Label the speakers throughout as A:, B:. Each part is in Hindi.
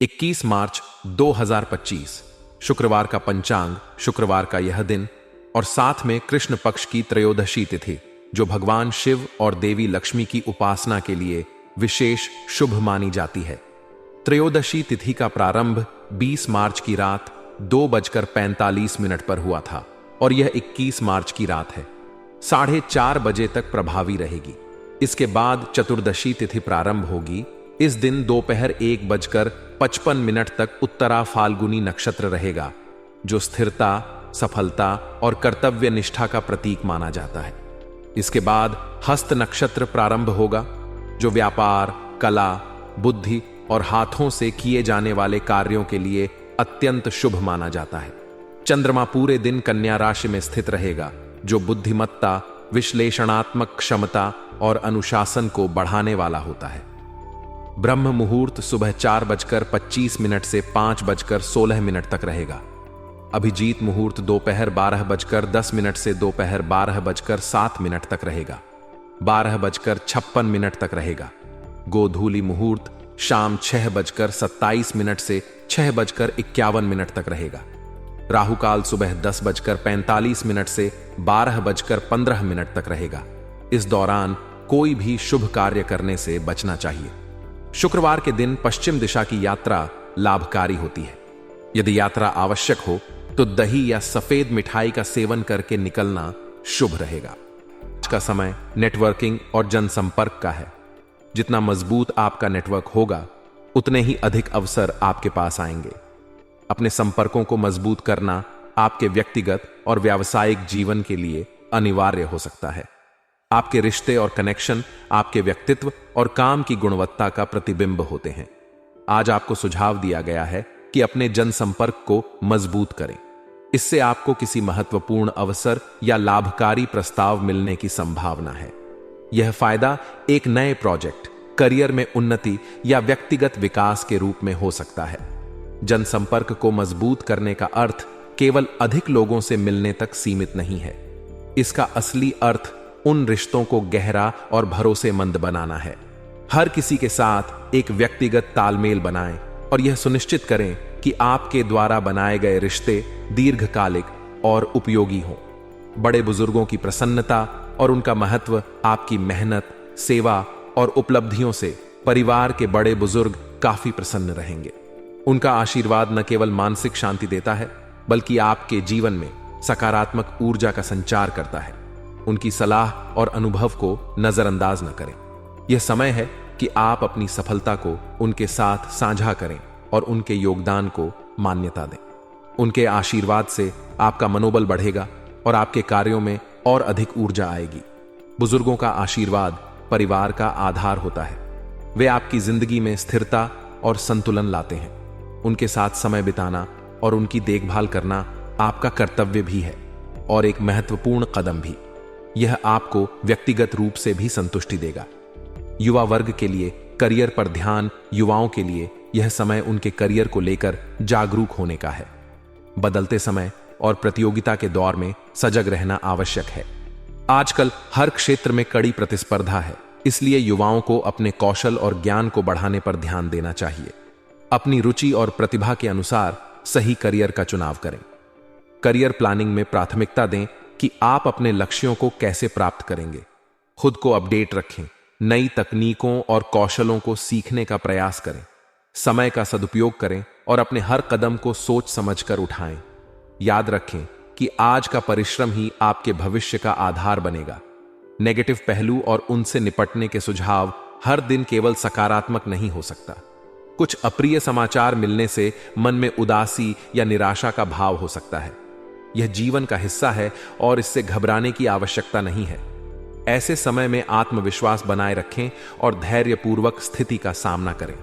A: 21 मार्च 2025 शुक्रवार का पंचांग, शुक्रवार का यह दिन और साथ में कृष्ण पक्ष की त्रयोदशी तिथि, जो भगवान शिव और देवी लक्ष्मी की उपासना के लिए विशेष शुभ मानी जाती है। त्रयोदशी तिथि का प्रारंभ 20 मार्च की रात 2:45 पर हुआ था और यह 21 मार्च की रात है। 4:30 बजे तक प्रभावी रहेगी। इसके बाद चतुर्दशी तिथि प्रारंभ होगी। इस दिन दोपहर 1:55 तक उत्तरा फाल्गुनी नक्षत्र रहेगा, जो स्थिरता, सफलता और कर्तव्य निष्ठा का प्रतीक माना जाता है। इसके बाद हस्त नक्षत्र प्रारंभ होगा, जो व्यापार, कला, बुद्धि और हाथों से किए जाने वाले कार्यों के लिए अत्यंत शुभ माना जाता है। चंद्रमा पूरे दिन कन्या राशि में स्थित रहेगा, जो बुद्धिमत्ता, विश्लेषणात्मक क्षमता और अनुशासन को बढ़ाने वाला होता है। ब्रह्म मुहूर्त सुबह 4:25 से 5:16 तक रहेगा। अभिजीत मुहूर्त दोपहर 12:10 से दोपहर 12:07 तक रहेगा। 12:56 तक रहेगा। गोधूली मुहूर्त शाम 6:27 से 6:51 तक रहेगा। राहुकाल सुबह 10:45 से 12:15 तक रहेगा। इस दौरान कोई भी शुभ कार्य करने से बचना चाहिए। शुक्रवार के दिन पश्चिम दिशा की यात्रा लाभकारी होती है। यदि यात्रा आवश्यक हो तो दही या सफेद मिठाई का सेवन करके निकलना शुभ रहेगा। आज का समय नेटवर्किंग और जनसंपर्क का है। जितना मजबूत आपका नेटवर्क होगा, उतने ही अधिक अवसर आपके पास आएंगे। अपने संपर्कों को मजबूत करना आपके व्यक्तिगत और व्यावसायिक जीवन के लिए अनिवार्य हो सकता है। आपके रिश्ते और कनेक्शन आपके व्यक्तित्व और काम की गुणवत्ता का प्रतिबिंब होते हैं। आज आपको सुझाव दिया गया है कि अपने जनसंपर्क को मजबूत करें। इससे आपको किसी महत्वपूर्ण अवसर या लाभकारी प्रस्ताव मिलने की संभावना है। यह फायदा एक नए प्रोजेक्ट, करियर में उन्नति या व्यक्तिगत विकास के रूप में हो सकता है। जनसंपर्क को मजबूत करने का अर्थ केवल अधिक लोगों से मिलने तक सीमित नहीं है। इसका असली अर्थ उन रिश्तों को गहरा और भरोसेमंद बनाना है। हर किसी के साथ एक व्यक्तिगत तालमेल बनाएं और यह सुनिश्चित करें कि आपके द्वारा बनाए गए रिश्ते दीर्घकालिक और उपयोगी हों। बड़े बुजुर्गों की प्रसन्नता और उनका महत्व आपकी मेहनत, सेवा और उपलब्धियों से परिवार के बड़े बुजुर्ग काफी प्रसन्न रहेंगे। उनका आशीर्वाद न केवल मानसिक शांति देता है, बल्कि आपके जीवन में सकारात्मक ऊर्जा का संचार करता है। उनकी सलाह और अनुभव को नजरअंदाज न करें। यह समय है कि आप अपनी सफलता को उनके साथ साझा करें और उनके योगदान को मान्यता दें। उनके आशीर्वाद से आपका मनोबल बढ़ेगा और आपके कार्यों में और अधिक ऊर्जा आएगी। बुजुर्गों का आशीर्वाद परिवार का आधार होता है। वे आपकी जिंदगी में स्थिरता और संतुलन लाते हैं। उनके साथ समय बिताना और उनकी देखभाल करना आपका कर्तव्य भी है और एक महत्वपूर्ण कदम भी। यह आपको व्यक्तिगत रूप से भी संतुष्टि देगा। युवा वर्ग के लिए करियर पर ध्यान। युवाओं के लिए यह समय उनके करियर को लेकर जागरूक होने का है। बदलते समय और प्रतियोगिता के दौर में सजग रहना आवश्यक है। आजकल हर क्षेत्र में कड़ी प्रतिस्पर्धा है, इसलिए युवाओं को अपने कौशल और ज्ञान को बढ़ाने पर ध्यान देना चाहिए। अपनी रुचि और प्रतिभा के अनुसार सही करियर का चुनाव करें। करियर प्लानिंग में प्राथमिकता दें कि आप अपने लक्ष्यों को कैसे प्राप्त करेंगे। खुद को अपडेट रखें। नई तकनीकों और कौशलों को सीखने का प्रयास करें। समय का सदुपयोग करें और अपने हर कदम को सोच समझकर उठाएं। याद रखें कि आज का परिश्रम ही आपके भविष्य का आधार बनेगा। नेगेटिव पहलू और उनसे निपटने के सुझाव हर दिन केवल सकारात्मक नहीं हो सकता। कुछ अप्रिय समाचार मिलने से मन में उदासी या निराशा का भाव हो सकता है। यह जीवन का हिस्सा है और इससे घबराने की आवश्यकता नहीं है। ऐसे समय में आत्मविश्वास बनाए रखें और धैर्यपूर्वक स्थिति का सामना करें।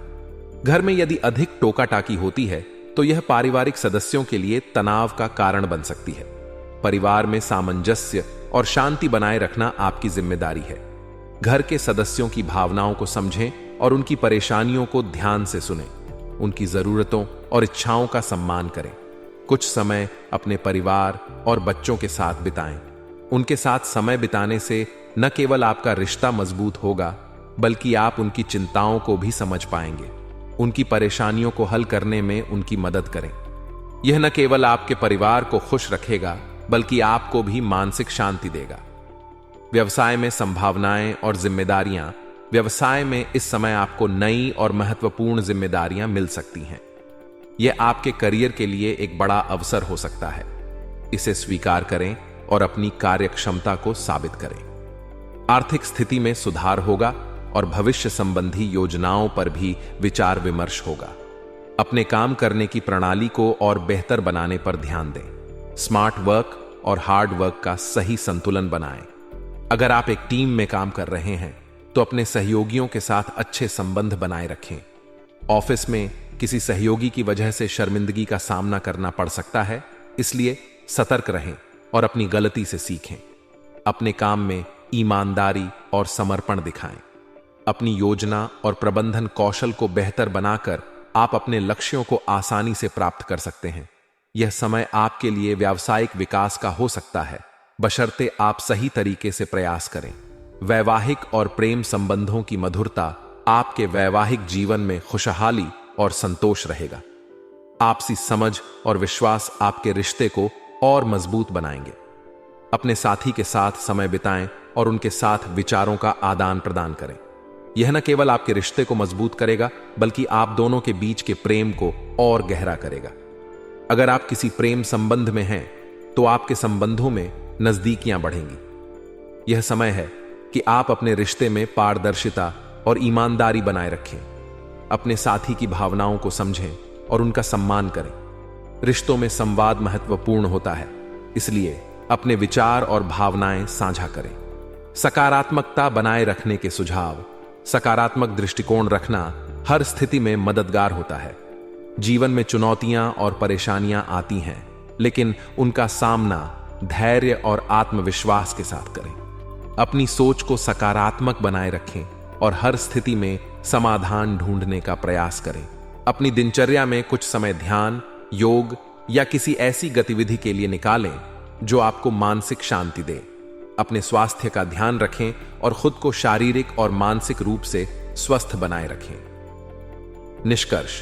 A: घर में यदि अधिक टोका टाकी होती है तो यह पारिवारिक सदस्यों के लिए तनाव का कारण बन सकती है। परिवार में सामंजस्य और शांति बनाए रखना आपकी जिम्मेदारी है। घर के सदस्यों की भावनाओं को समझें और उनकी परेशानियों को ध्यान से सुनें। उनकी जरूरतों और इच्छाओं का सम्मान करें। कुछ समय अपने परिवार और बच्चों के साथ बिताएं। उनके साथ समय बिताने से न केवल आपका रिश्ता मजबूत होगा, बल्कि आप उनकी चिंताओं को भी समझ पाएंगे। उनकी परेशानियों को हल करने में उनकी मदद करें। यह न केवल आपके परिवार को खुश रखेगा बल्कि आपको भी मानसिक शांति देगा। व्यवसाय में संभावनाएं और जिम्मेदारियां। व्यवसाय में इस समय आपको नई और महत्वपूर्ण जिम्मेदारियां मिल सकती हैं। यह आपके करियर के लिए एक बड़ा अवसर हो सकता है। इसे स्वीकार करें और अपनी कार्यक्षमता को साबित करें। आर्थिक स्थिति में सुधार होगा और भविष्य संबंधी योजनाओं पर भी विचार विमर्श होगा। अपने काम करने की प्रणाली को और बेहतर बनाने पर ध्यान दें। स्मार्ट वर्क और हार्ड वर्क का सही संतुलन बनाएं। अगर आप एक टीम में काम कर रहे हैं तो अपने सहयोगियों के साथ अच्छे संबंध बनाए रखें। ऑफिस में किसी सहयोगी की वजह से शर्मिंदगी का सामना करना पड़ सकता है, इसलिए सतर्क रहें और अपनी गलती से सीखें। अपने काम में ईमानदारी और समर्पण दिखाएं। अपनी योजना और प्रबंधन कौशल को बेहतर बनाकर आप अपने लक्ष्यों को आसानी से प्राप्त कर सकते हैं। यह समय आपके लिए व्यावसायिक विकास का हो सकता है, बशर्ते आप सही तरीके से प्रयास करें। वैवाहिक और प्रेम संबंधों की मधुरता आपके वैवाहिक जीवन में खुशहाली और संतोष रहेगा। आपसी समझ और विश्वास आपके रिश्ते को और मजबूत बनाएंगे। अपने साथी के साथ समय बिताएं और उनके साथ विचारों का आदान प्रदान करें। यह न केवल आपके रिश्ते को मजबूत करेगा बल्कि आप दोनों के बीच के प्रेम को और गहरा करेगा। अगर आप किसी प्रेम संबंध में हैं तो आपके संबंधों में नजदीकियां बढ़ेंगी। यह समय है कि आप अपने रिश्ते में पारदर्शिता और ईमानदारी बनाए रखें। अपने साथी की भावनाओं को समझें और उनका सम्मान करें। रिश्तों में संवाद महत्वपूर्ण होता है, इसलिए अपने विचार और भावनाएं साझा करें। सकारात्मकता बनाए रखने के सुझाव। सकारात्मक दृष्टिकोण रखना हर स्थिति में मददगार होता है। जीवन में चुनौतियां और परेशानियां आती हैं, लेकिन उनका सामना धैर्य और आत्मविश्वास के साथ करें। अपनी सोच को सकारात्मक बनाए रखें और हर स्थिति में समाधान ढूंढने का प्रयास करें। अपनी दिनचर्या में कुछ समय ध्यान, योग या किसी ऐसी गतिविधि के लिए निकालें जो आपको मानसिक शांति दे। अपने स्वास्थ्य का ध्यान रखें और खुद को शारीरिक और मानसिक रूप से स्वस्थ बनाए रखें। निष्कर्ष,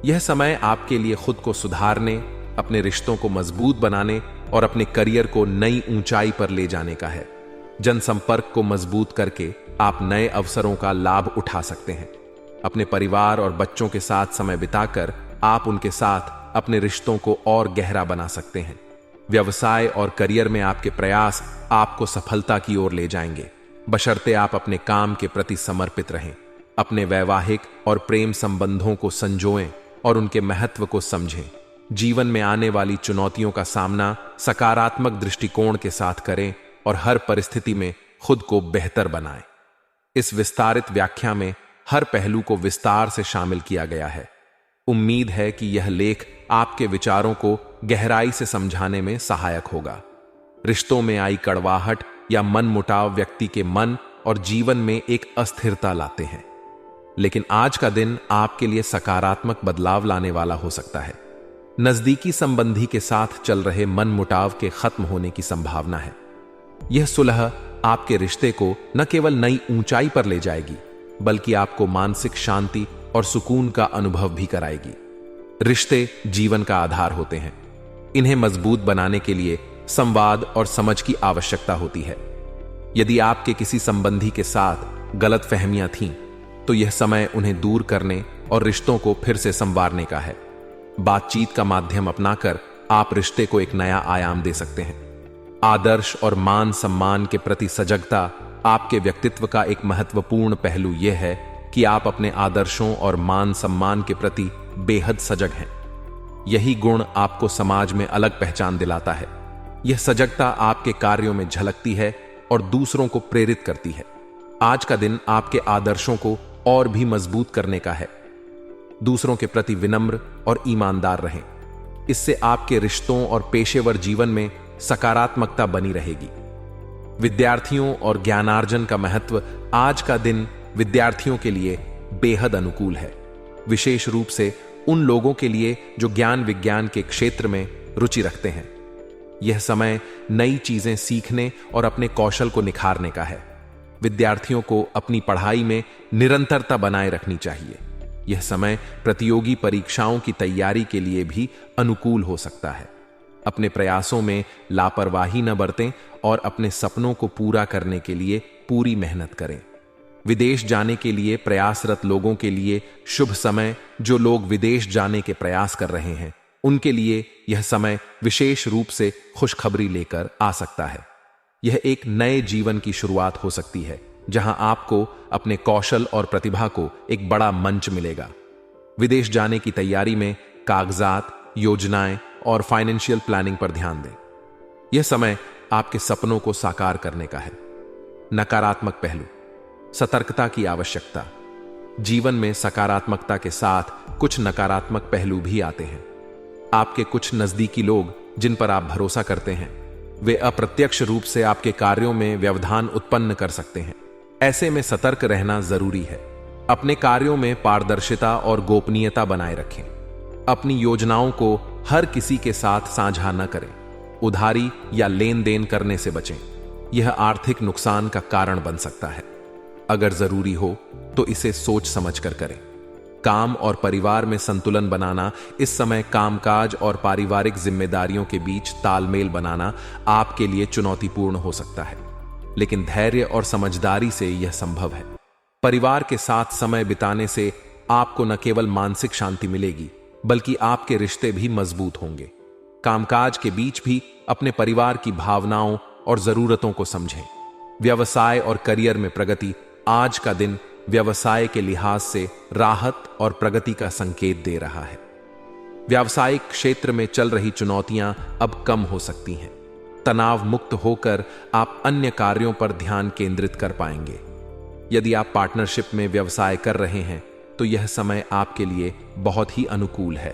A: यह समय आपके लिए खुद को सुधारने, अपने रिश्तों को मजबूत बनाने और अपने करियर को नई ऊंचाई पर ले जाने का है। जनसंपर्क को मजबूत करके आप नए अवसरों का लाभ उठा सकते हैं। अपने परिवार और बच्चों के साथ समय बिताकर आप उनके साथ अपने रिश्तों को और गहरा बना सकते हैं। व्यवसाय और करियर में आपके प्रयास आपको सफलता की ओर ले जाएंगे, बशर्ते आप अपने काम के प्रति समर्पित रहें। अपने वैवाहिक और प्रेम संबंधों को संजोएं और उनके महत्व को समझें। जीवन में आने वाली चुनौतियों का सामना सकारात्मक दृष्टिकोण के साथ करें और हर परिस्थिति में खुद को बेहतर बनाएं। इस विस्तारित व्याख्या में हर पहलू को विस्तार से शामिल किया गया है। उम्मीद है कि यह लेख आपके विचारों को गहराई से समझाने में सहायक होगा। रिश्तों में आई कड़वाहट या मनमुटाव व्यक्ति के मन और जीवन में एक अस्थिरता लाते हैं, लेकिन आज का दिन आपके लिए सकारात्मक बदलाव लाने वाला हो सकता है। नजदीकी संबंधी के साथ चल रहे मनमुटाव के खत्म होने की संभावना है। यह सुलह आपके रिश्ते को न केवल नई ऊंचाई पर ले जाएगी बल्कि आपको मानसिक शांति और सुकून का अनुभव भी कराएगी। रिश्ते जीवन का आधार होते हैं। इन्हें मजबूत बनाने के लिए संवाद और समझ की आवश्यकता होती है। यदि आपके किसी संबंधी के साथ गलतफहमियां थीं, तो यह समय उन्हें दूर करने और रिश्तों को फिर से संवारने का है। बातचीत का माध्यम अपनाकर आप रिश्ते को एक नया आयाम दे सकते हैं। आदर्श और मान सम्मान के प्रति सजगता आपके व्यक्तित्व का एक महत्वपूर्ण पहलू यह है कि आप अपने आदर्शों और मान सम्मान के प्रति बेहद सजग हैं। यही गुण आपको समाज में अलग पहचान दिलाता है। यह सजगता आपके कार्यों में झलकती है और दूसरों को प्रेरित करती है। आज का दिन आपके आदर्शों को और भी मजबूत करने का है। दूसरों के प्रति विनम्र और ईमानदार रहें। इससे आपके रिश्तों और पेशेवर जीवन में सकारात्मकता बनी रहेगी। विद्यार्थियों और ज्ञानार्जन का महत्व। आज का दिन विद्यार्थियों के लिए बेहद अनुकूल है, विशेष रूप से उन लोगों के लिए जो ज्ञान विज्ञान के क्षेत्र में रुचि रखते हैं। यह समय नई चीजें सीखने और अपने कौशल को निखारने का है। विद्यार्थियों को अपनी पढ़ाई में निरंतरता बनाए रखनी चाहिए। यह समय प्रतियोगी परीक्षाओं की तैयारी के लिए भी अनुकूल हो सकता है। अपने प्रयासों में लापरवाही न बरतें और अपने सपनों को पूरा करने के लिए पूरी मेहनत करें। विदेश जाने के लिए प्रयासरत लोगों के लिए शुभ समय। जो लोग विदेश जाने के प्रयास कर रहे हैं उनके लिए यह समय विशेष रूप से खुशखबरी लेकर आ सकता है। यह एक नए जीवन की शुरुआत हो सकती है जहां आपको अपने कौशल और प्रतिभा को एक बड़ा मंच मिलेगा। विदेश जाने की तैयारी में कागजात, योजनाएं और फाइनेंशियल प्लानिंग पर ध्यान दें। यह समय आपके सपनों को साकार करने का है। नकारात्मक पहलू, सतर्कता की आवश्यकता। जीवन में सकारात्मकता के साथ कुछ नकारात्मक पहलू भी आते हैं। आपके कुछ नजदीकी लोग जिन पर आप भरोसा करते हैं वे अप्रत्यक्ष रूप से आपके कार्यों में व्यवधान उत्पन्न कर सकते हैं। ऐसे में सतर्क रहना जरूरी है। अपने कार्यों में पारदर्शिता और गोपनीयता बनाए रखें। अपनी योजनाओं को हर किसी के साथ साझा न करें। उधारी या लेन देन करने से बचें। यह आर्थिक नुकसान का कारण बन सकता है। अगर जरूरी हो तो इसे सोच समझकर करें। काम और परिवार में संतुलन बनाना। इस समय कामकाज और पारिवारिक जिम्मेदारियों के बीच तालमेल बनाना आपके लिए चुनौतीपूर्ण हो सकता है, लेकिन धैर्य और समझदारी से यह संभव है। परिवार के साथ समय बिताने से आपको न केवल मानसिक शांति मिलेगी बल्कि आपके रिश्ते भी मजबूत होंगे। कामकाज के बीच भी अपने परिवार की भावनाओं और जरूरतों को समझें। व्यवसाय और करियर में प्रगति। आज का दिन व्यवसाय के लिहाज से राहत और प्रगति का संकेत दे रहा है। व्यावसायिक क्षेत्र में चल रही चुनौतियां अब कम हो सकती हैं। तनाव मुक्त होकर आप अन्य कार्यों पर ध्यान केंद्रित कर पाएंगे। यदि आप पार्टनरशिप में व्यवसाय कर रहे हैं तो यह समय आपके लिए बहुत ही अनुकूल है।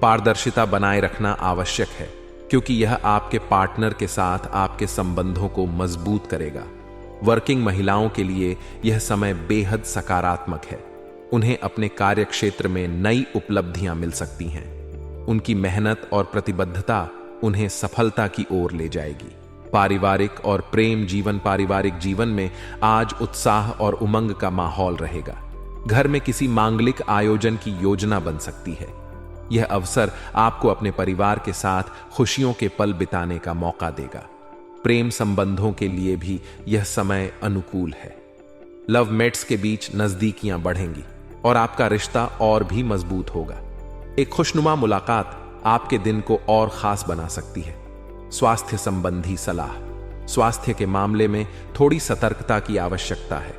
A: पारदर्शिता बनाए रखना आवश्यक है क्योंकि यह आपके पार्टनर के साथ आपके संबंधों को मजबूत करेगा। वर्किंग महिलाओं के लिए यह समय बेहद सकारात्मक है। उन्हें अपने कार्य क्षेत्र में नई उपलब्धियां मिल सकती हैं। उनकी मेहनत और प्रतिबद्धता उन्हें सफलता की ओर ले जाएगी। पारिवारिक और प्रेम जीवन। पारिवारिक जीवन में आज उत्साह और उमंग का माहौल रहेगा। घर में किसी मांगलिक आयोजन की योजना बन सकती है। यह अवसर आपको अपने परिवार के साथ खुशियों के पल बिताने का मौका देगा। प्रेम संबंधों के लिए भी यह समय अनुकूल है। लव मेट्स के बीच नजदीकियां बढ़ेंगी और आपका रिश्ता और भी मजबूत होगा। एक खुशनुमा मुलाकात आपके दिन को और खास बना सकती है। स्वास्थ्य संबंधी सलाह। स्वास्थ्य के मामले में थोड़ी सतर्कता की आवश्यकता है।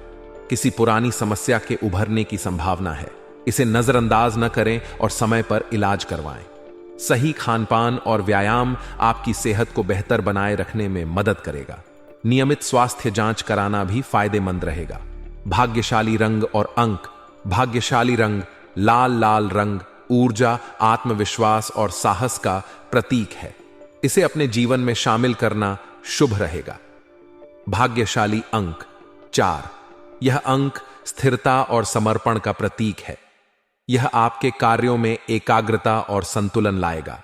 A: किसी पुरानी समस्या के उभरने की संभावना है। इसे नजरअंदाज न करें और समय पर इलाज करवाएं। सही खानपान और व्यायाम आपकी सेहत को बेहतर बनाए रखने में मदद करेगा। नियमित स्वास्थ्य जांच कराना भी फायदेमंद रहेगा। भाग्यशाली रंग और अंक। भाग्यशाली रंग लाल रंग ऊर्जा, आत्मविश्वास और साहस का प्रतीक है। इसे अपने जीवन में शामिल करना शुभ रहेगा। भाग्यशाली अंक 4। यह अंक स्थिरता और समर्पण का प्रतीक है। यह आपके कार्यों में एकाग्रता और संतुलन लाएगा।